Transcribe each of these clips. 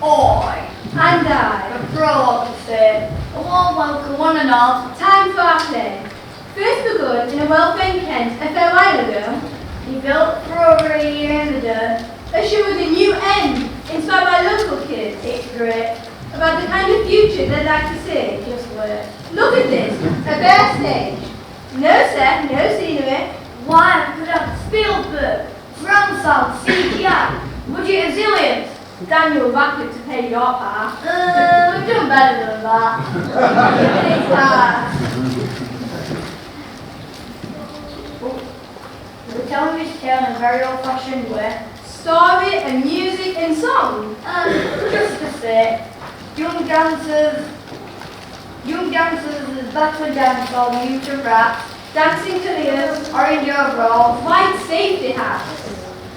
I. And I. The prologue to say, a warm welcome one and all. Time for our play. First begun in a well-famed Kent a fair while ago, He built for over a year in the dirt. a show with a new end, inspired by local kids. It's great. About the kind of future they'd like to see. Just wait. Look at this, a bare stage. No set, no scenery. Why, I could have Spielberg, ground sound, CGI, budget of zillions. Daniel Rackett to pay your part. We've done better than that. It's hard. We're telling this tale in a very old-fashioned way. Story and music and song. Just to say, young dancers is better dance all new to rap, Dancing careers. orange overalls. White safety hats.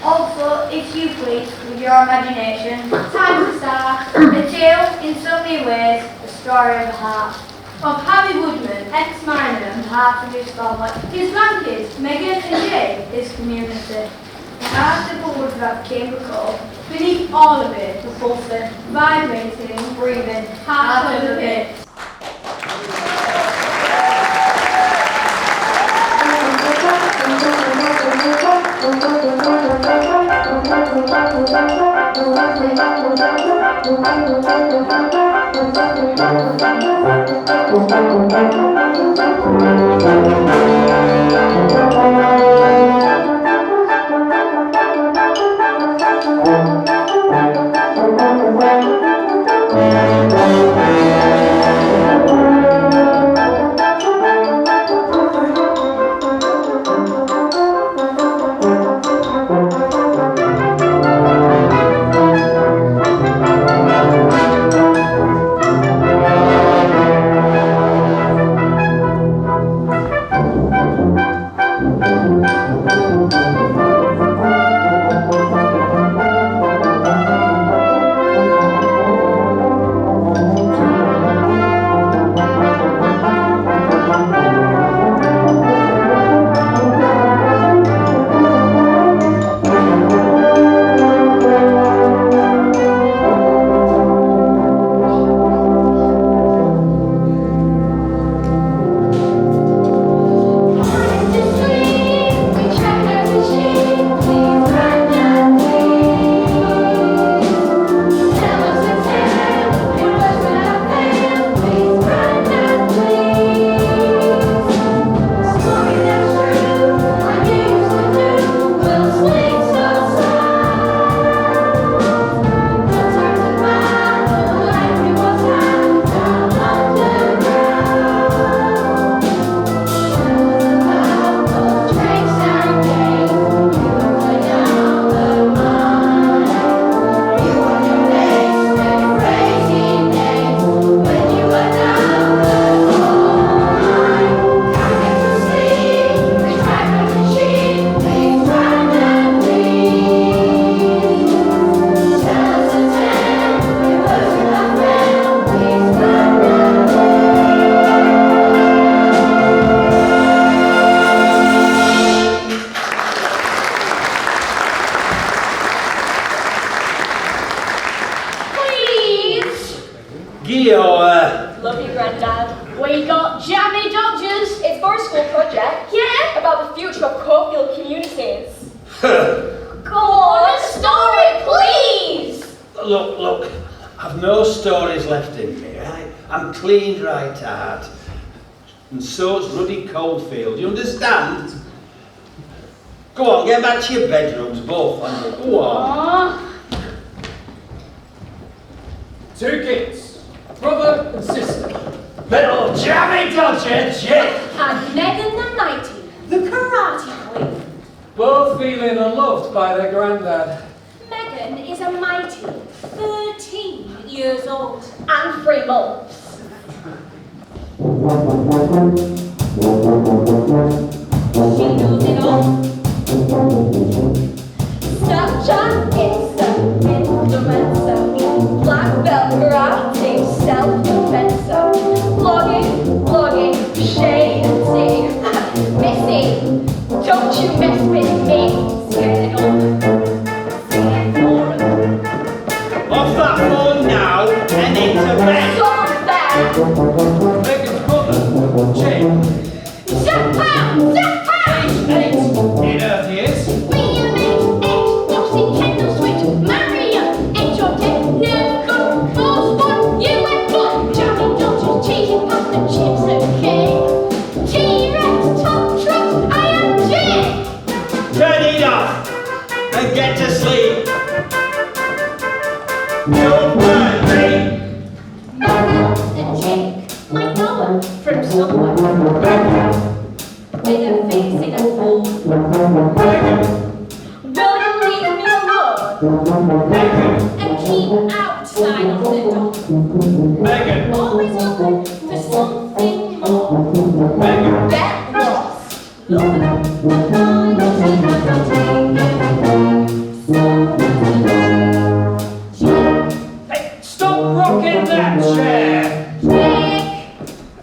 Also, if you please, with your imagination, Time to start. a tale in so many ways, the story of the heart, Of Harry Woodman, ex-miner. and heart of his family, His grandkids, Megan and Jay. his community. The heart of a woodrat came recalled, Beneath all of it, the pulsing, vibrating, breathing, heart of the pit. Love you, Grandad. We got jammy dodgers. It's for a school project. Yeah. About the future of Cofield communities. Go on, a story, please. Look, I've no stories left in me, right? I'm clean right heart. And so's Ruddy Coldfield, you understand? Go on, get back to your bedrooms, both of you. Go on. Two kids, a brother and sister. Little jammy dodger, Jake. And Megan the Mighty, the karate queen. Both feeling unloved by their granddad. Megan is a mighty 13 years old and 3 months. She knows it all. Snapchat, Insta, influencer, black belt karate, self-defenser, vlogging, shade and tea. Missy, don't you mess with me. Scared it up. Off off that phone now and into bed. So unfair. Megan's brother, James. Zap out! Zap out! In Earth he is. William H. Boxing Kendall Switch, Maria, H.O.T. Nerve Gun, Force One, UN1, Jammy Dodgers, chasing past the chips and cake. T-Rex, Top Truck, I am Jay. Turn it off and get to sleep. Don't mind me. Megan and Jake, I know her from somewhere. With a face in a hole. Will you leave me alone? And keep outside of the door. Megan. Always open for something more. Megan. Get lost. Love the knowledge you have to take. So Hey, stop rocking that chair. Jake,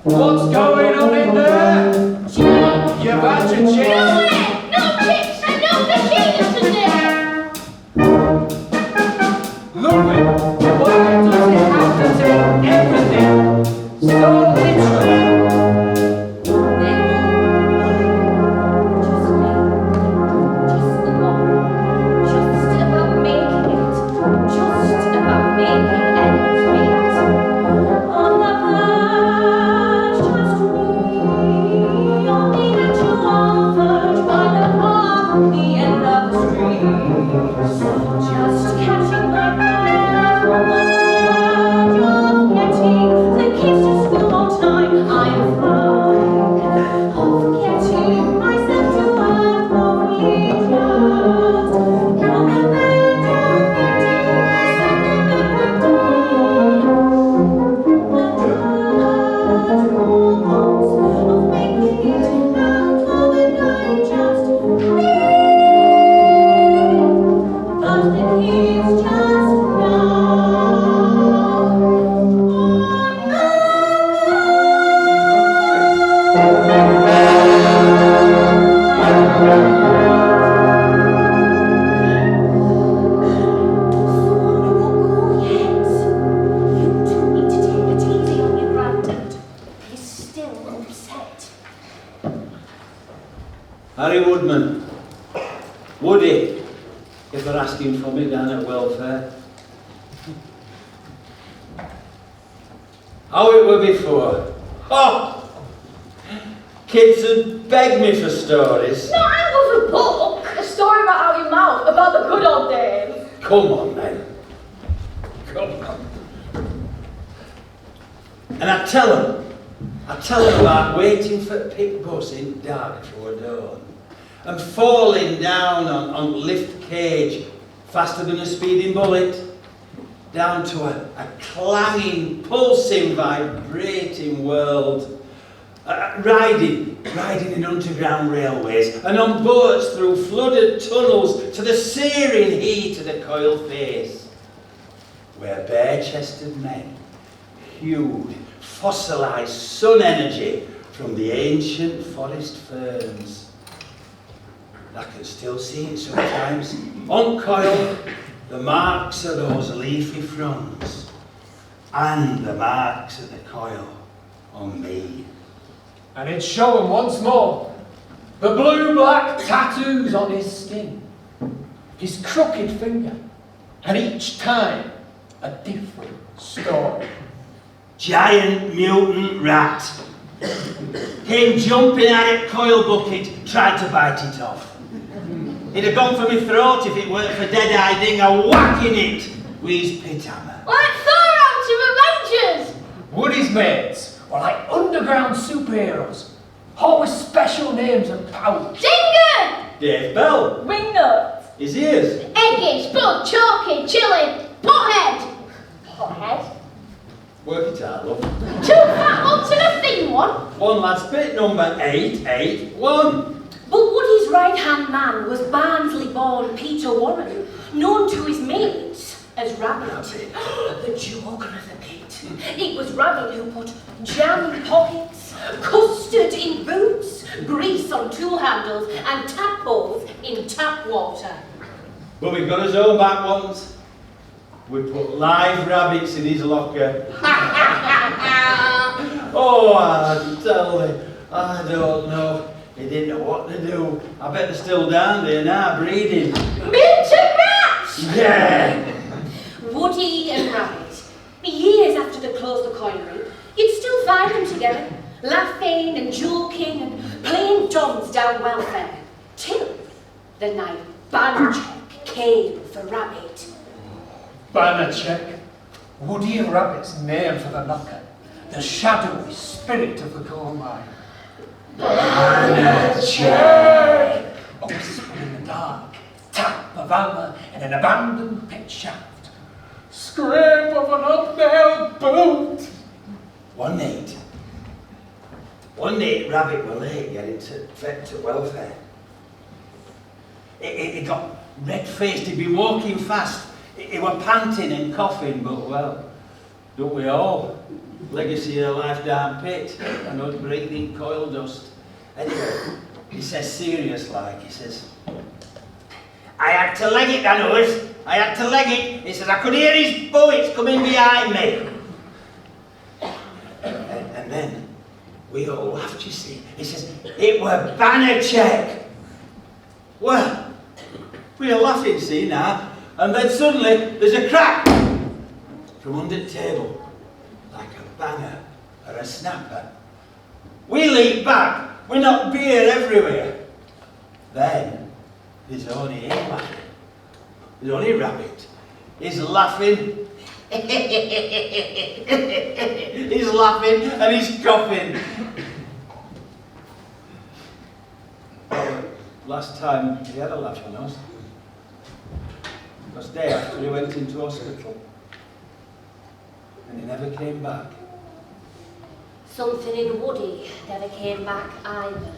What's going on in there? Jake. You've had your No chips. way! No chips and no fajitas today! Ludwig, why does it have to take everything so literally? Just catching my breath from the word you're getting. The kids to school on time, I am fine. I'm forgetting myself to work for years. Come and then don't of making it out for the night just but the kids just Harry Woodman. Woody, if they're asking for me down at welfare. How it were before. Oh! Kids would beg me for stories. Not out of a book! A story about out your mouth, about the good old days. Come on, then. Come on. And I tell them about waiting for a pick bus in dark before dawn, and falling down on lift cage faster than a speeding bullet, down to a clanging, pulsing, vibrating world. Riding in underground railways and on boats through flooded tunnels to the searing heat of the coil face, where bare-chested men hewed fossilised sun energy from the ancient forest ferns. I can still see it sometimes, on coil, the marks of those leafy fronds, and the marks of the coil on me. And it's showing once more the blue-black tattoos on his skin, his crooked finger, and each time a different story. Giant mutant rat came jumping out at coil bucket, tried to bite it off. He'd have gone for my throat if it weren't for Dead-Eye Dinger whacking it with his pit hammer. Like Thor out to Avengers! Woody's mates were like underground superheroes, all with special names and powers. Dinger! Dave Bell, Wingnut! his ears. Eggy, Spud, Chalky, Chilling, Pothead! Pothead? Work it out, love. 2 fat ones and a thin one. One last bit, number 881. But Woody's right-hand man was Barnsley-born Peter Warren, known to his mates as Rabbit. The geographer kit. It was Rabbit who put jam in pockets, custard in boots, grease on tool handles, and tadpoles in tap water. But we got his own back ones. We put live rabbits in his locker. Oh, I tell you, I don't know. He didn't know what to do. I bet they're still down there now, breeding. Mint and match! Yeah! Woody and Rabbit. Years after they closed the coinery, you'd still find them together, laughing and joking and playing dons down welfare, till the night Banachek came for Rabbit. Banachek, Woody and Rabbit's name for the knocker, the shadowy spirit of the coal mine. Banachek! A whisper in the dark, tap of hammer in an abandoned pit shaft, scrape of an unnailed boot. One night, Rabbit were late getting to welfare. He got red-faced, he'd been walking fast. He were panting and coughing, but well, don't we all? Legacy of a life down pit, and not breathing coal dust. Anyway, he says serious like, he says, I had to leg it, I knows. I had to leg it. He says, I could hear his bullets coming behind me. And then, we all laughed, you see. He says, it were Banachek. Well, we are laughing, see now. And then suddenly, there's a crack from under the table, like a banger or a snapper. We leap back, we knock beer everywhere. Then, there's only him laughing. There's only Rabbit. He's laughing. He's laughing and he's coughing. Last time he had a laugh on us. Because day after he went into hospital. And he never came back. Something in Woody never came back either.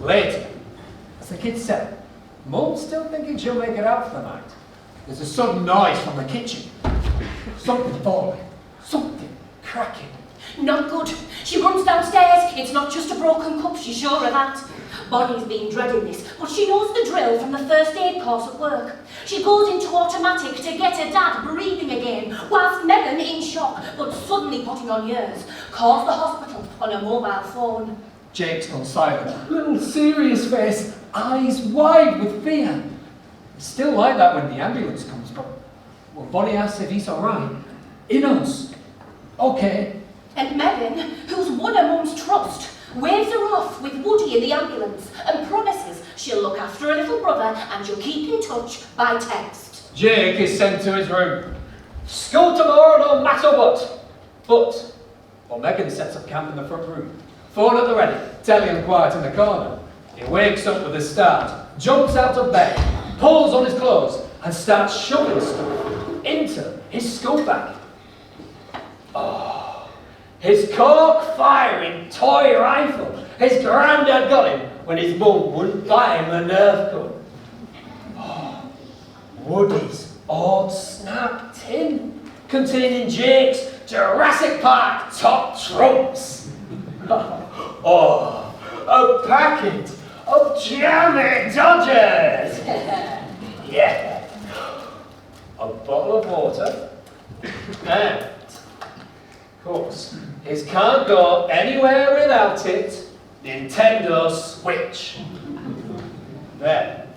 Later, as the kids said, Mum's still thinking she'll make it out for the night. There's a sudden noise from the kitchen. Something falling. Something cracking. Not good. She runs downstairs. It's not just a broken cup, she's sure of that. Bonnie's been dreading this, but she knows the drill from the first aid course at work. She goes into automatic to get her dad breathing again, whilst Megan, in shock, but suddenly putting on years, calls the hospital on her mobile phone. Jake's gone silent. Little serious face, eyes wide with fear. It's still like that when the ambulance comes, but when Bonnie asks if he's alright, he knows. Okay. And Megan, who's won her mum's trust, waves her off with Woody in the ambulance and promises she'll look after her little brother and she'll keep in touch by text. Jake is sent to his room. School tomorrow no matter what. But, well, Megan sets up camp in the front room. Phone at the ready, telly on quiet in the corner. He wakes up with a start, jumps out of bed, pulls on his clothes and starts shoving stuff into his school bag. Oh, his cork-firing toy rifle. His granddad got him when his mum wouldn't buy him a Nerf gun. Oh, Woody's old snap tin containing Jake's Jurassic Park top trumps. Oh, a packet of Jermy Dodgers. Yeah. A bottle of water. And, of course, his can't go anywhere without it, Nintendo Switch. Then,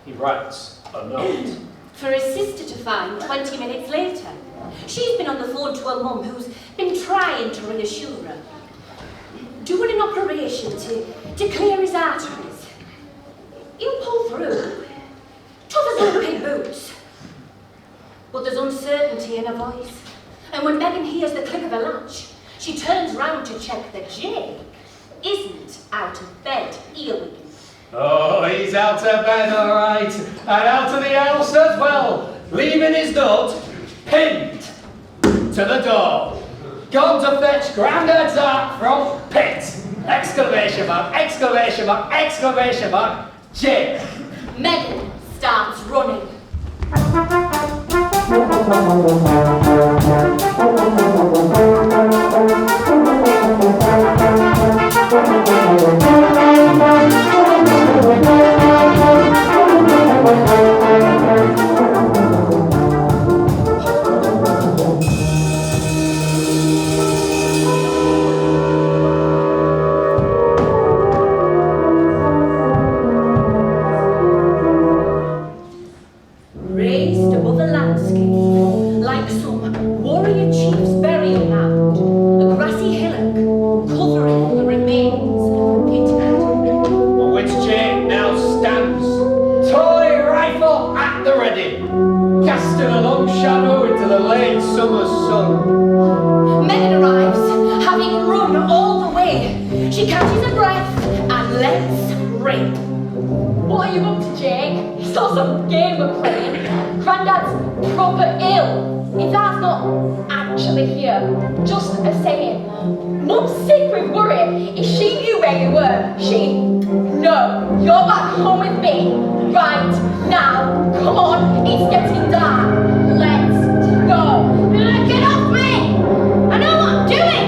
he writes a note. For his sister to find 20 minutes later. She's been on the phone to her mum who's been trying to reassure her. Doing an operation to clear his arteries. He'll pull through. Tough as old pig boots. But there's uncertainty in her voice. And when Megan hears the click of a latch, she turns round to check that Jake isn't out of bed earwigging. Oh, he's out of bed, all right. And out of the house as well. Leaving his note pinned to the door. Gone to fetch Grandad's art from pit! Exclamation mark, exclamation mark, exclamation mark, Jake! Megan starts running. Raised above the landscape, like some warrior chief's burial mound, a grassy hillock covering the remains of a pit. On which Jake now stands, toy rifle at the ready, casting a long shadow into the late summer sun. Megan arrives, having run all the way. She catches her breath and lets rip. What are you up to, Jake? It's not some game we're playing. Grandad's proper ill. His dad's not actually here. Just a saying. Mum's sick with worry. If she knew where you were, No, you're back home with me. Right now. Come on, it's getting dark. Let's go. Get off me! I know what I'm doing!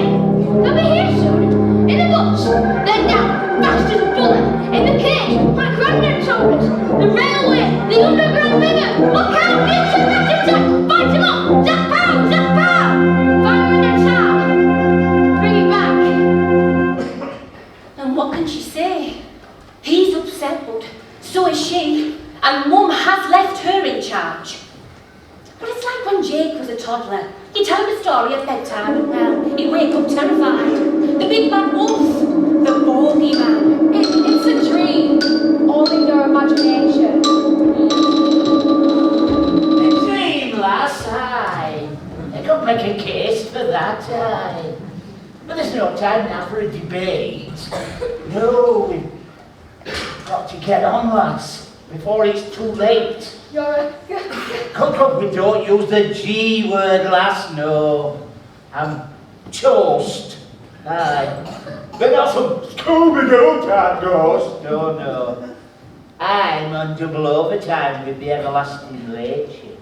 They'll be here soon. In the butch. Then down, fast as a bullet. In the cage, my granddad told us. The railway, the underground river. Look out, it's a rat-a-tat! Fight him up! Zap pow! Zap pow! 5 minutes out. Bring it back. And what can she say? He's upset, but so is she. And Mum has left her in charge. But it's like when Jake was a toddler. You tell him a story at bedtime and, well, he'd wake up terrified. The big bad wolf. The bogeyman. It's a dream. All in your imagination. A dream, lass, aye. I could make a case for that, aye. But there's no time now for a debate. No, we've got to get on, lass, before it's too late. You're a... Come, we don't use the G word, lass, no. I'm toast. Aye. But not some Scooby-Doo type ghost. No, no. I'm on double overtime with the everlasting late shift.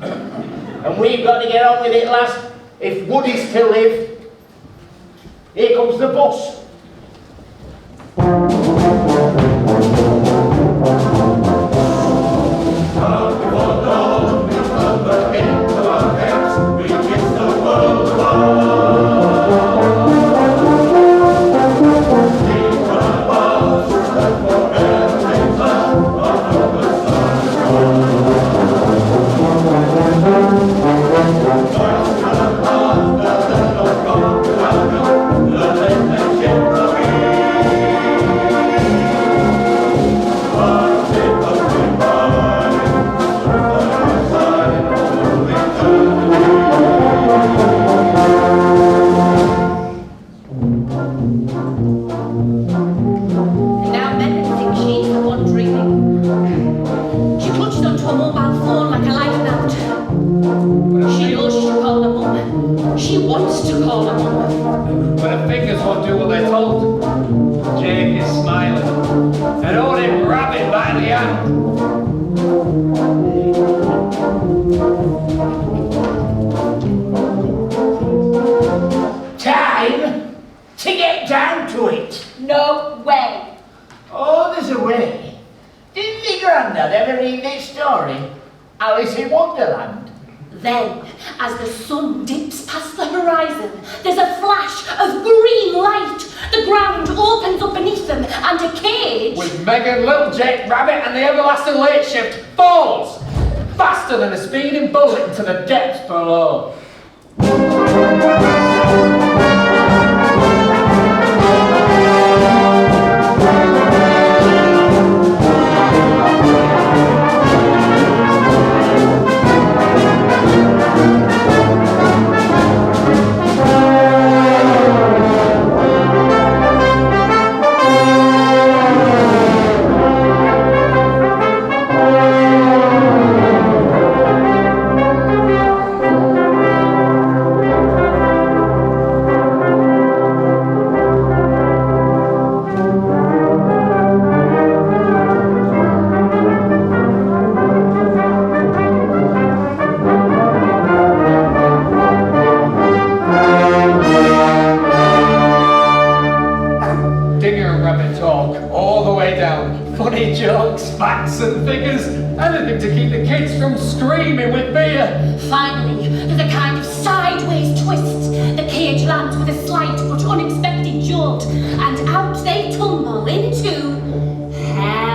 And we've got to get on with it, lass, if Woody's to live. Here comes the bus. Then, as the sun dips past the horizon, there's a flash of green light. The ground opens up beneath them, and a cage with Megan, Little Jake, Rabbit, and the everlasting late shift falls faster than a speeding bullet into the depths below. Facts and figures, anything to keep the kids from screaming with beer. Finally, there's a kind of sideways twist. The cage lands with a slight but unexpected jolt, and out they tumble into hell.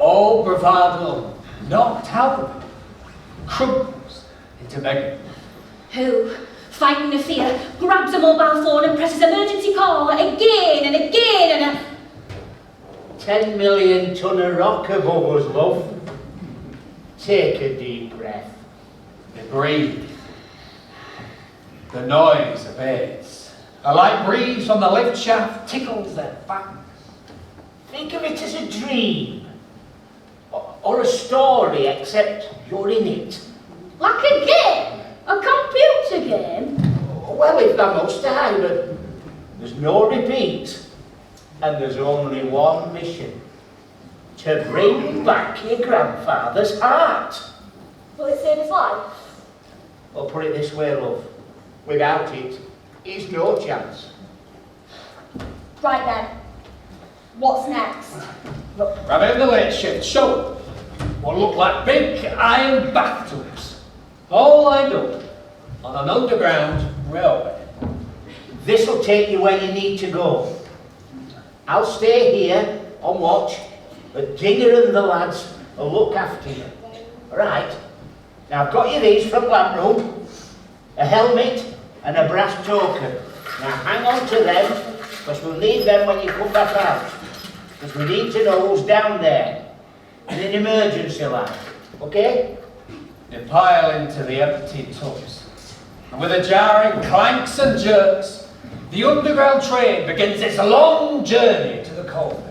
all bravado knocked out of him, crumples into Megan. Who, fighting the fear, grabs a mobile phone and presses emergency call again and again and 10 million ton of rock above us, love. Take a deep breath. They breathe. The noise abates. A light breeze from the lift shaft tickles their backs. Think of it as a dream. Or a story, except you're in it. Like a game? A computer game? Well, if thou must I, but there's no repeat. And there's only one mission. To bring back your grandfather's heart. Will it save his life? Well, put it this way, love. Without it, he's no chance. Right then. What's next? Grab in the late shift, show what look like big iron bathtubs, all lined up on an underground railway. This'll take you where you need to go. I'll stay here on watch, but Dinger and the lads will look after you. All right? Now, I've got you these from Lamp Room, a helmet and a brass token. Now, hang on to them, because we'll need them when you come back out. Because we need to know who's down there, in an emergency line. Okay? They pile into the empty tubs, and with a jarring clanks and jerks, the underground train begins its long journey to the coalface.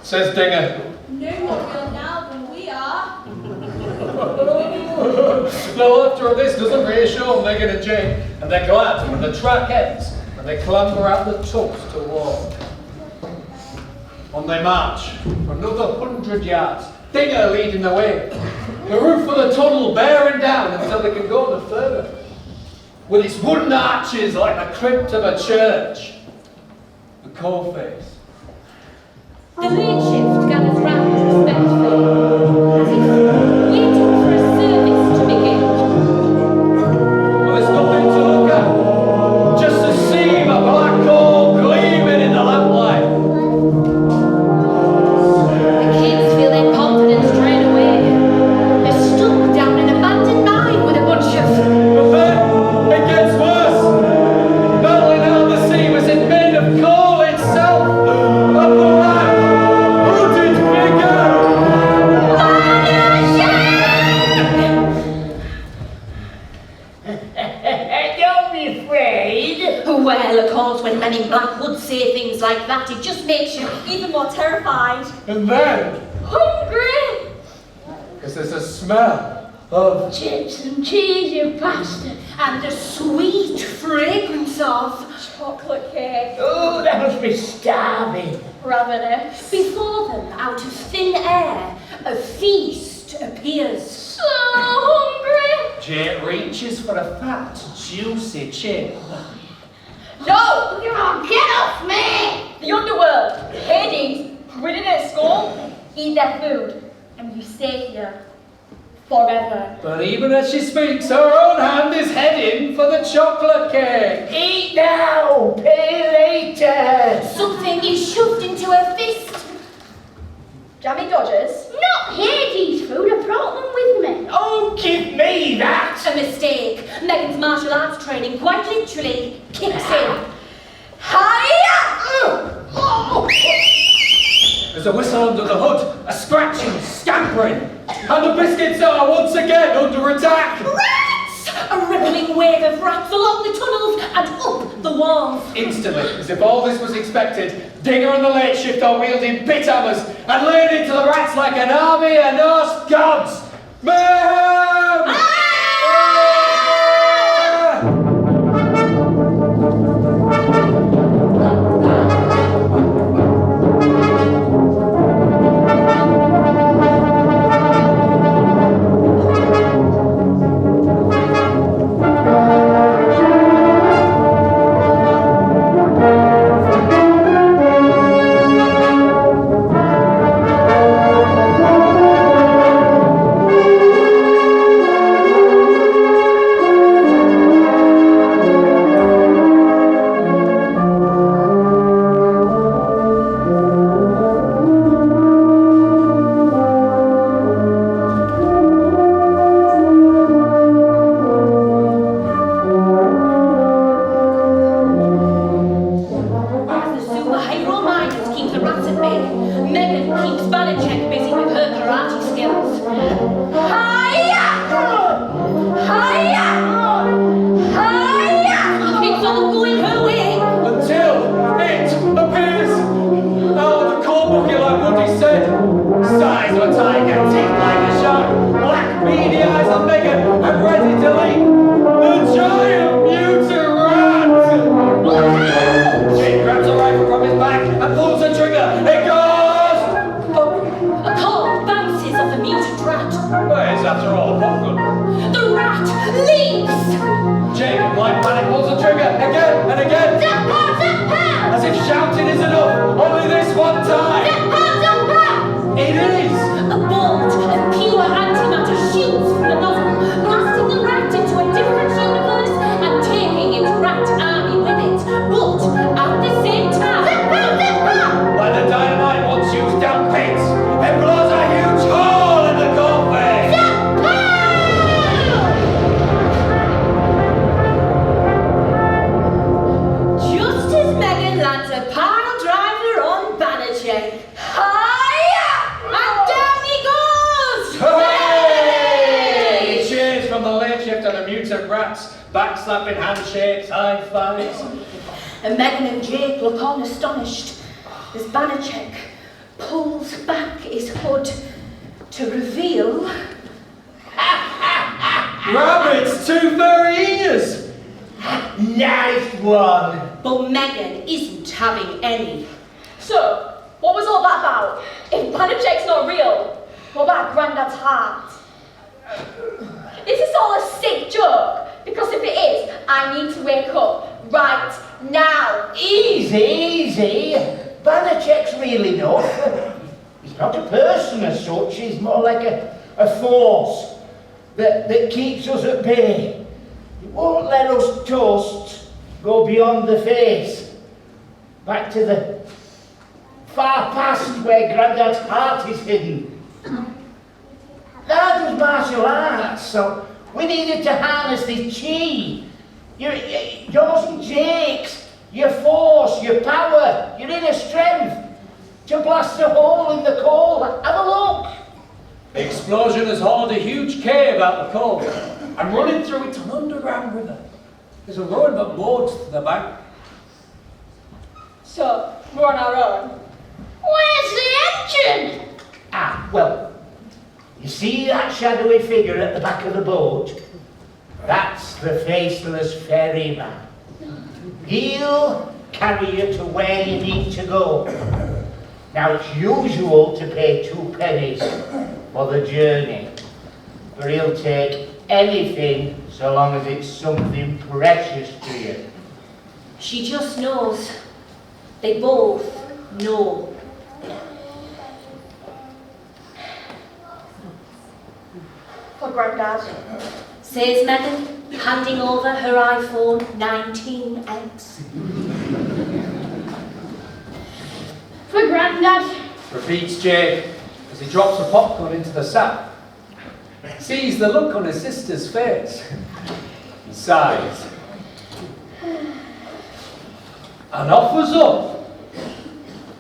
Says Dinger. No more real now than we are. The laughter of this doesn't reassure Megan and Jane, and they're glad when the track ends and they clamber out the tubs to walk. On they march for another 100 yards, Dinger leading the way, the roof of the tunnel bearing down until they can go no further, with its wooden arches like the crypt of a church. The coalface. The late shift gathers round respectfully, as if waiting for a service to begin. Well, there's nothing to look at, just a seam of black coal gleaming in the lamplight. The kids feel their confidence drain away. They're stuck down an abandoned mine with a bunch of... But then, it gets worse. Battling out the seam as it made of coal itself. A black, rooted figure. Don't be afraid. Well, of course, when men in black would say things like that, it just makes you Even more terrified. And then, hungry. because there's a smell of Chips and cheese, you bastard. And the sweet fragrance of... Chocolate cake. Oh, that must be starving. Ravenous. Before them, out of thin air, a feast appears. So hungry. Jane reaches for a fat, juicy chip. No! Oh, get off me. The underworld, Hades, Quinn at school, eat their food, and you stay here forever. But even as she speaks, her own hand is heading for the chocolate cake. Eat now, pay later. Something is shoved into her fist. Jammy Dodgers? Not Hades' food, I brought them with me. Oh, give me that. A mistake. Megan's martial arts training quite literally kicks in. Hiya! There's a whistle under the hood, a scratching, scampering, and the biscuits are once again under attack. Rats! A rippling wave of rats along the tunnels and up the walls. Instantly, as if all this was expected, Digger and the late shift are wielding bit hammers and laying into the rats like an army of Norse gods. Mayhem! Backslapping handshakes, high fives. And Megan and Jake look on astonished as Banachek pulls back his hood to reveal Rabbit's two furry ears! Nice one. But Megan isn't having any. So, what was all that about? If Banachek's not real, what about Grandad's heart? Is this all a sick joke? Because if it is, I need to wake up right now. Easy, easy. Banachek's real enough. He's not a person as such, he's more like a force that keeps us at bay. He won't let us toasts go beyond the face, back to the far past where Grandad's heart is hidden. Dad was martial arts, so we needed to harness this chi. Yours and Jake's, your force, your power, your inner strength, to blast a hole in the coal. Have a look. The explosion has hauled a huge cave out the coal, and running through it an underground river. There's a road that boards to the bank. So, we're on our own. Where's the engine? Ah, well, you see that shadowy figure at the back of the boat? That's the faceless ferryman. He'll carry you to where you need to go. Now, it's usual to pay 2 pennies for the journey, but he'll take anything so long as it's something precious to you. She just knows. They both know. For Grandad. Says Megan, handing over her iPhone 19X. For Grandad. Repeats Jake as he drops the popcorn into the sack. Sees the look on his sister's face. He sighs. And offers up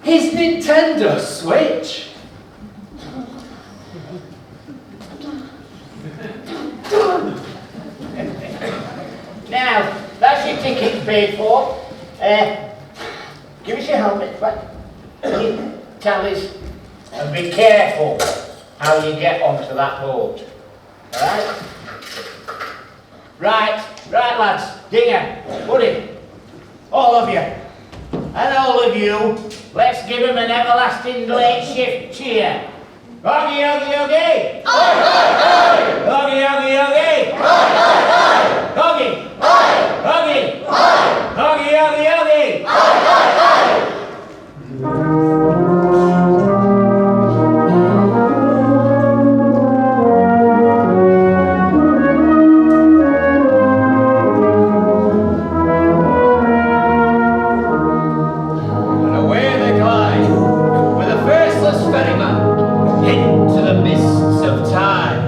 his Nintendo Switch. Now, that's your ticket paid for. Give us your helmet, your tallies, and be careful how you get onto that boat. Alright? Right, lads. Dinger, Buddy, all of you, and all of you, let's give him an everlasting late shift cheer. Hoggy, hoggy, hoggy! Hoggy, hoggy, hoggy! Hoggy! Hoggy! Hoggy, hoggy, hoggy! And away they glide, with a faceless ferryman, into the mists of time.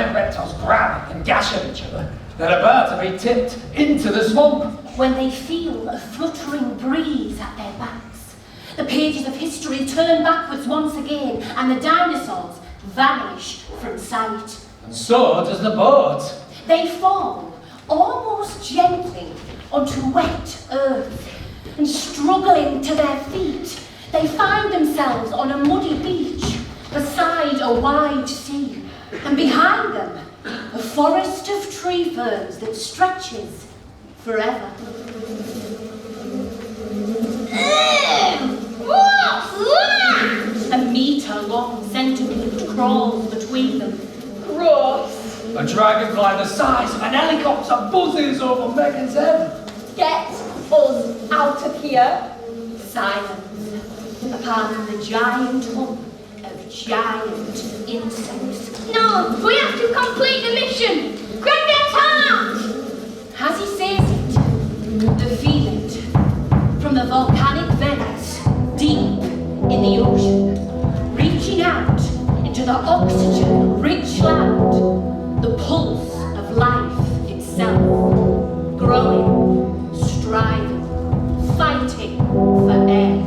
giant reptiles grab and gash at each other, they're about to be tipped into the swamp. When they feel a fluttering breeze at their backs, the pages of history turn backwards once again, and the dinosaurs vanish from sight. And so does the boat. They fall almost gently onto wet earth, and struggling to their feet, they find themselves on a muddy beach beside a wide sea, and behind them, a forest of tree ferns that stretches forever. What's that? A metre-long centipede crawls between them. Gross. A dragonfly the size of an helicopter buzzes over Megan's head. Get us out of here. Silence, apart from the giant hum of giant insects. No, we have to complete the mission. Granddad's heart. As he says it, the feeling from the volcanic vents deep in the ocean, reaching out into the oxygen-rich land, the pulse of life itself, growing, striving, fighting for air.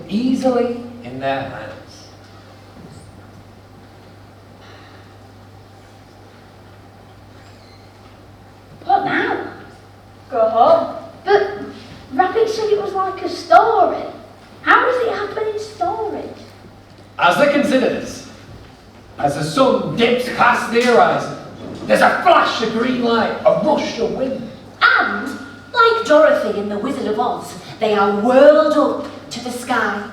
Easily in their hands. What now? Go home. But Rabbit said it was like a story. How does it happen in stories? As they consider this, as the sun dips past the horizon, there's a flash of green light, a rush of wind. And, like Dorothy in The Wizard of Oz, they are whirled up to the sky.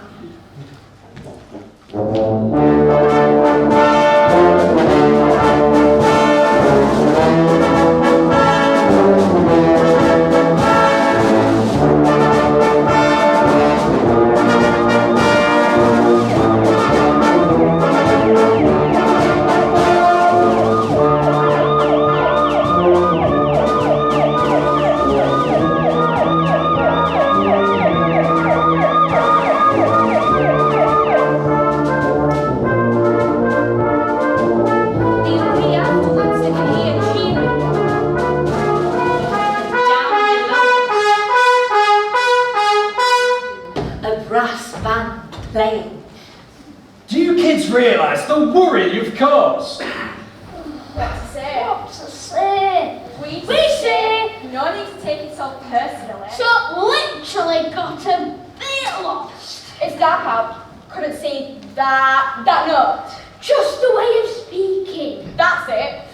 the worry you've caused. What to say? What to say? We say. No need to take it so personally. So literally got a bit lost. It's dark out. Couldn't see that note. Just the way of speaking. That's it.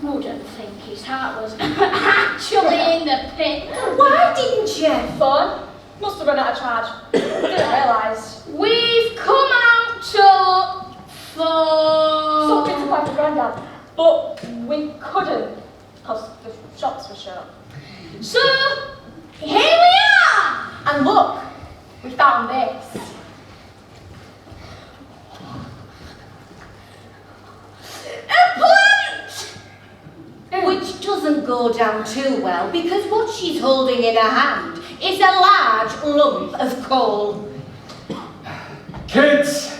Wouldn't think his heart was actually in the pit. Why didn't you? Phone? Must have run out of charge. Didn't realise. We've come out to look for Something to buy for Grandad. But we couldn't. Because the shops were shut. So here we are. And look, we found this. A plant! Which doesn't go down too well because what she's holding in her hand is a large lump of coal. Kids!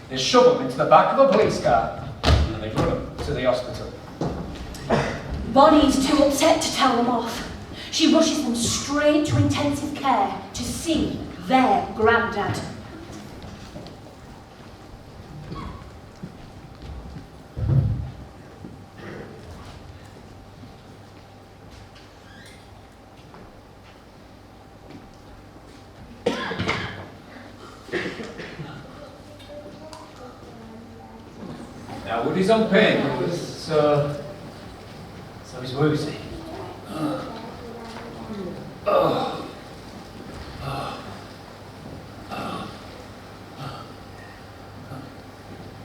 They shove them into the back of a police car and they run them to the hospital. Bonnie's too upset to tell them off. She rushes them straight to intensive care to see their granddad. Now Woody's on painkillers, so he's woozy.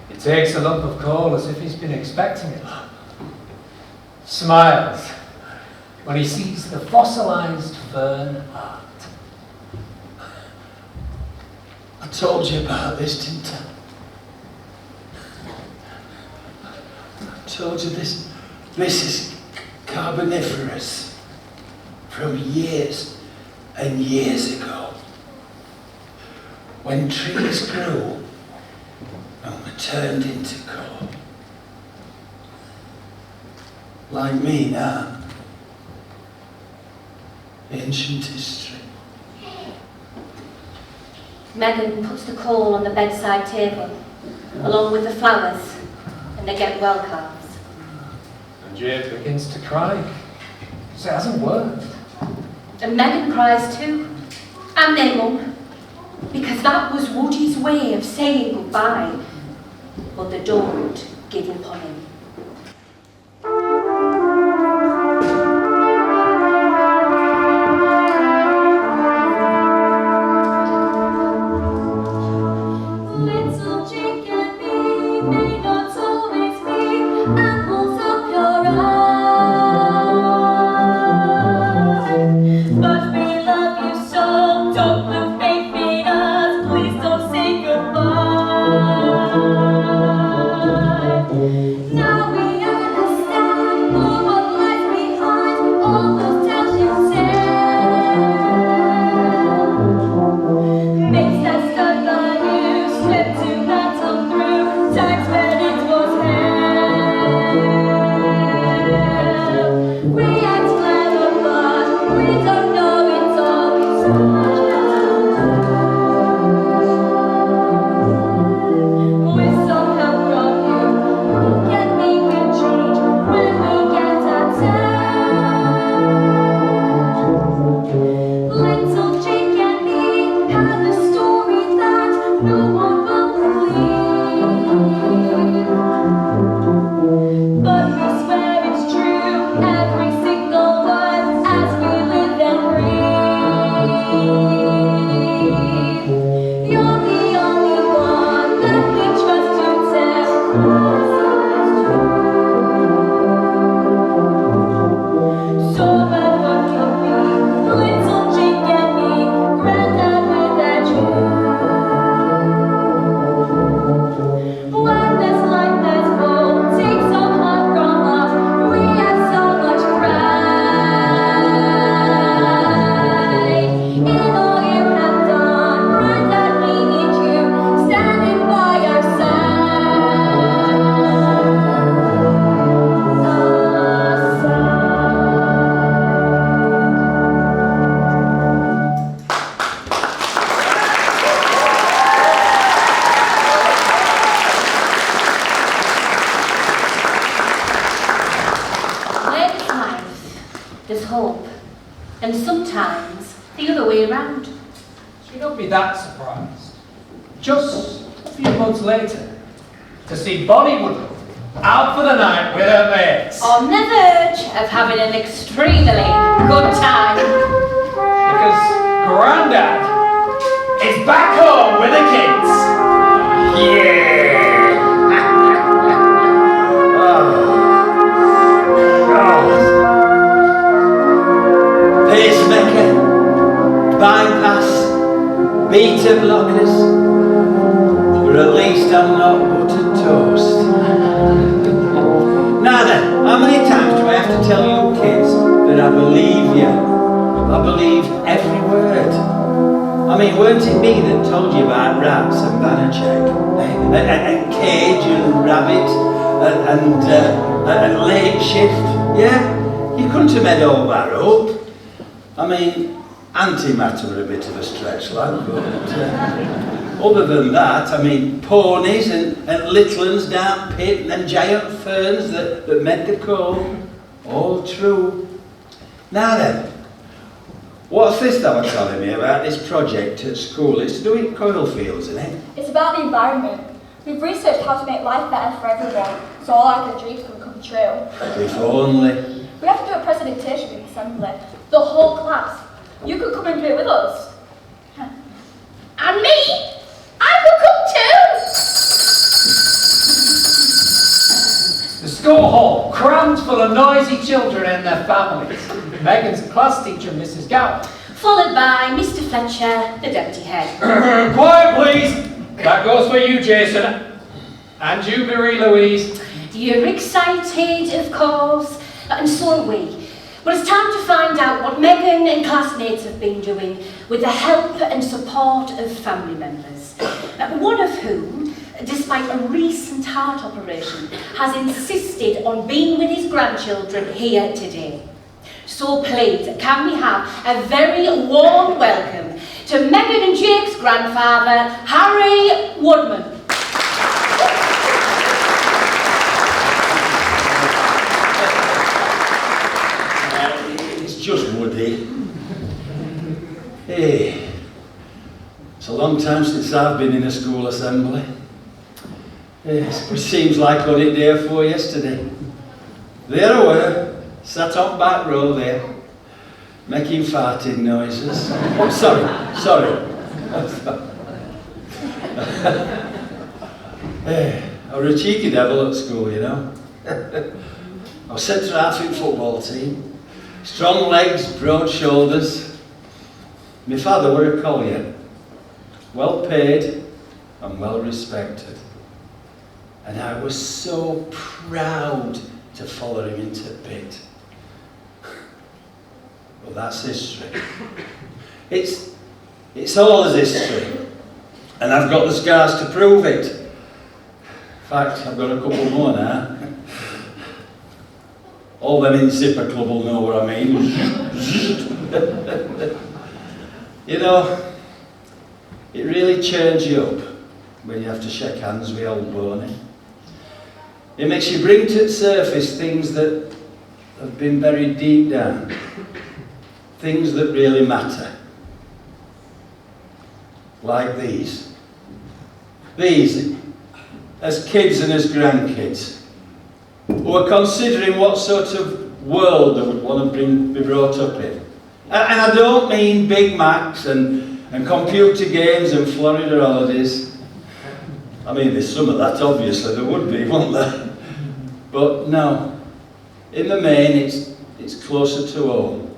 He takes a lump of coal as if he's been expecting it. Smiles when he sees the fossilised fern art. I told you about this, didn't I? I told you this is carboniferous from years and years ago, when trees grew and were turned into coal. Like me now. Ancient history. Megan puts the coal on the bedside table, along with the flowers, and they get well cards. And Jade begins to cry. So it hasn't worked. And Megan cries too, and their mum, because that was Woody's way of saying goodbye, but they don't give up on him. Little chicken bee may not always be apples up your eye, but we love you so. Don't lose faith in us. Please don't say goodbye. there's hope. And sometimes the other way around. You don't be that surprised. Just a few months later, to see Bollywood out for the night with her mates. On the verge of having an extremely good time. Because Grandad is back home with the kids. Yeah! Pacemaker, bypass, beta blockers, but at least I'm not buttered toast. Now then, how many times do I have to tell you kids that I believe you? I believe every word. I mean, weren't it me that told you about rats and Banachek, and cage and rabbit, and late shift, yeah? You couldn't have made all that up. I mean, antimatter were a bit of a stretch, like, but other than that, I mean, ponies and little uns down pit and them giant ferns that made the comb, all true. Now then, what's this that were telling me about this project at school? It's to do with coil fields, isn't it? It's about the environment. We've researched how to make life better for everyone, so all our good dreams can come true. If only. We have to do a presentation in the assembly. The whole class. You could come and do it with us. And me? I could come too! The school hall crammed full of noisy children and their families. Megan's class teacher, Mrs. Gow. Followed by Mr. Fletcher, the deputy head. Quiet, please. That goes for you, Jason. And you, Marie-Louise. You're excited, of course, and so are we. But it's time to find out what Megan and classmates have been doing with the help and support of family members. One of whom, despite a recent heart operation, has insisted on being with his grandchildren here today. So please, can we have a very warm welcome to Megan and Jake's grandfather, Harry Woodman. Just Woody. Hey, it's a long time since I've been in a school assembly. Yes, it seems like only day before yesterday. There I were, sat on back row there, making farting noises. Oh, sorry. Hey, I was a cheeky devil at school, you know. I was centre-half in football team. Strong legs, broad shoulders. My father were a collier, well paid and well respected. And I was so proud to follow him into bit. Well, that's history. It's all as history. And I've got the scars to prove it. In fact, I've got a couple more now. All them in Zipper Club will know what I mean. You know, it really churns you up when you have to shake hands with old Boney. It makes you bring to the surface things that have been buried deep down. Things that really matter. Like these. These, as kids and as grandkids, who are considering what sort of world they would want to be brought up in. And I don't mean Big Macs and computer games and Florida holidays. I mean, there's some of that, obviously, there would be, wouldn't there? But no, in the main, it's closer to home.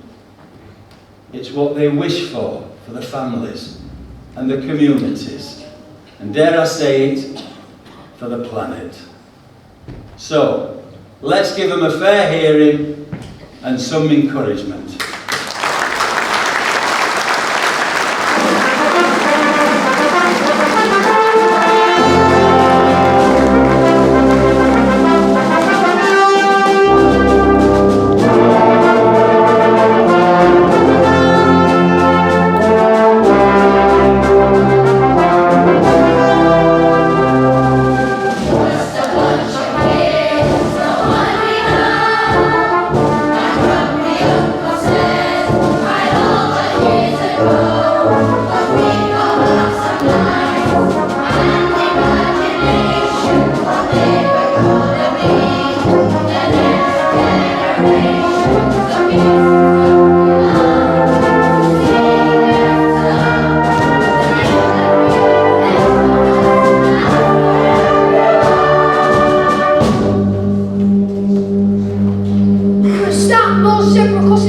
It's what they wish for the families and the communities. And dare I say it, for the planet. So, let's give them a fair hearing and some encouragement. Thank you.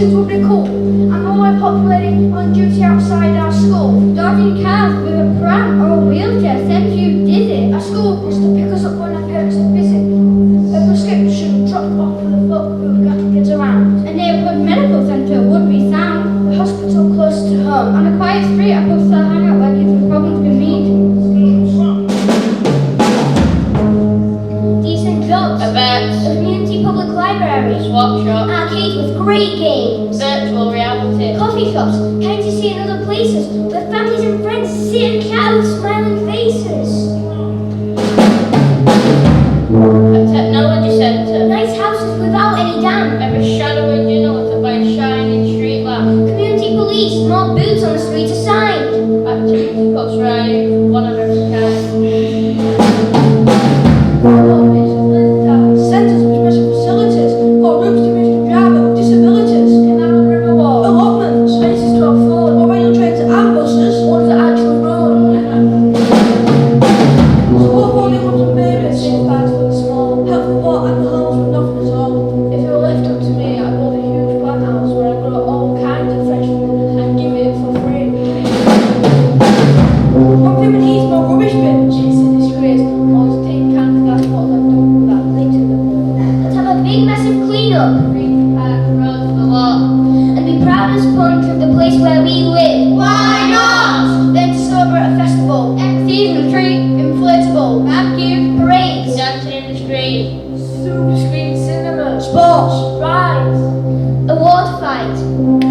buses would be cool. And all my populating on duty outside our school. Dodging cars with a pram or a wheelchair sends you dizzy. A school bus to pick us up when our parents are busy. A prescription dropped off for the folk who've got to get around. A neighbourhood medical centre would be sound. A hospital close to home. On a quiet street I could still hang out where kids with problems can meet. Decent jobs. A vet. A community public library. A swap shop. Arcades with great games. Virtual reality. Coffee shops, kind to see in other places, where families and friends sit and chat with smiling faces. A technology centre. Nice houses without any dam. Every shadowy generator by a shining street lamp. Community police, more boots on the street assigned. Activity bus riding, one of every kind. Centres with special facilities, for groups to reach driver with disabilities. Canal River Walk. Allotments, spaces to afford, more rail trains and buses, ones that actually run. Support for newborns and babies, safe bags for the small, help for poor and the homes with nothing at all. If it were left up to me, I'd build a huge plant house where I grow all kinds of fresh food and give it for free. One thing that needs more rubbish bin, it's a disgrace. All tin cans, gas bottles and dump that litter the world. Let's have a big massive clean up. Green park, roads for lot. And be proud as punch of the place where we live. Why not? Then to celebrate a festival. Seasonal treat, inflatable, barbecue, parades, Dancing in the street. super screen cinema, sports, rides, a water fight,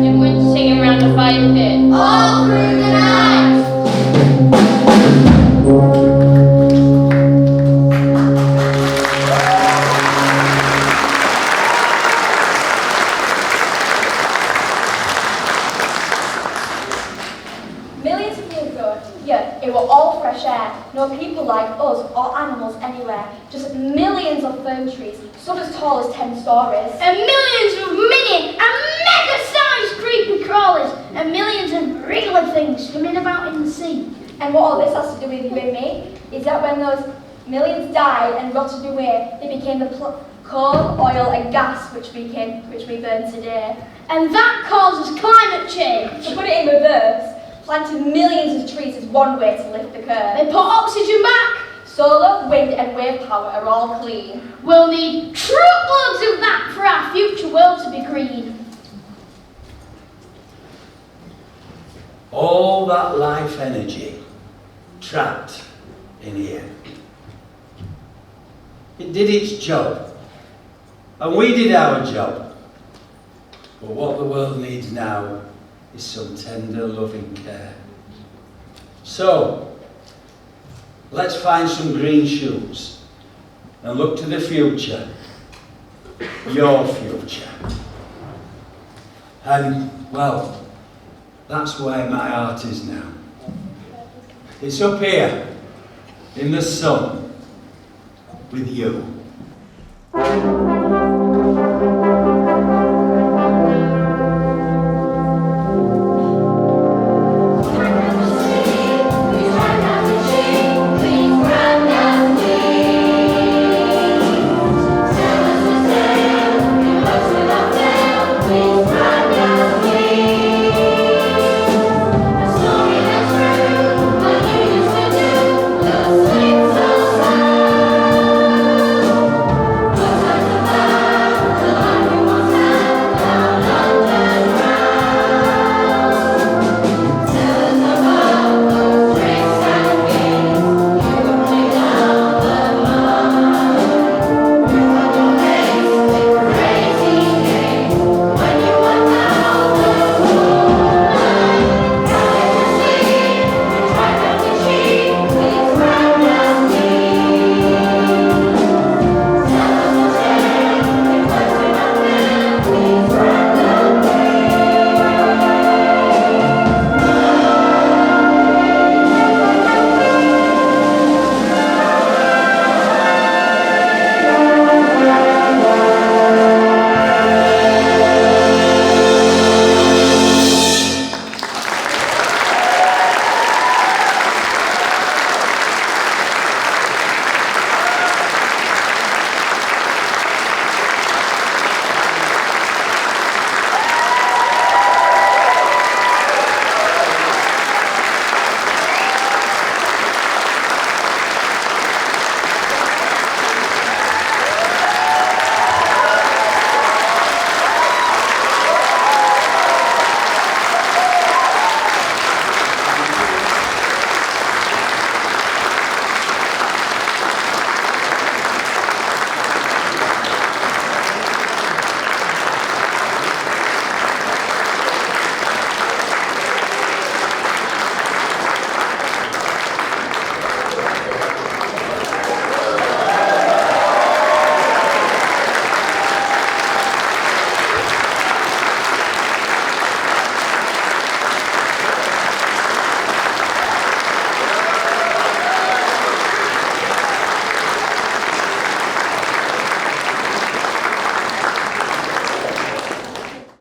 In winter singing around the fire pit. all through the night. Millions of years ago, here, it were all fresh air. No people like us or animals anywhere. Just millions of fern trees, some as tall as 10 stories. And millions of mini and mega-sized creepy crawlers, and millions of wriggly things swimming about in the sea. And what all this has to do with you and me is that when those millions died and rotted away, they became the coal, oil and gas which we burn today. And that causes climate change. To put it in reverse, planting millions of trees is one way to lift the curve. They put oxygen back. Solar, wind and wave power are all clean. We'll need truckloads of that for our future world to be green. All that life energy trapped in here. It did its job, and we did our job. But what the world needs now is some tender, loving care. So, let's find some green shoots and look to the future, your future. And, well, that's where my heart is now. It's up here, in the sun, with you.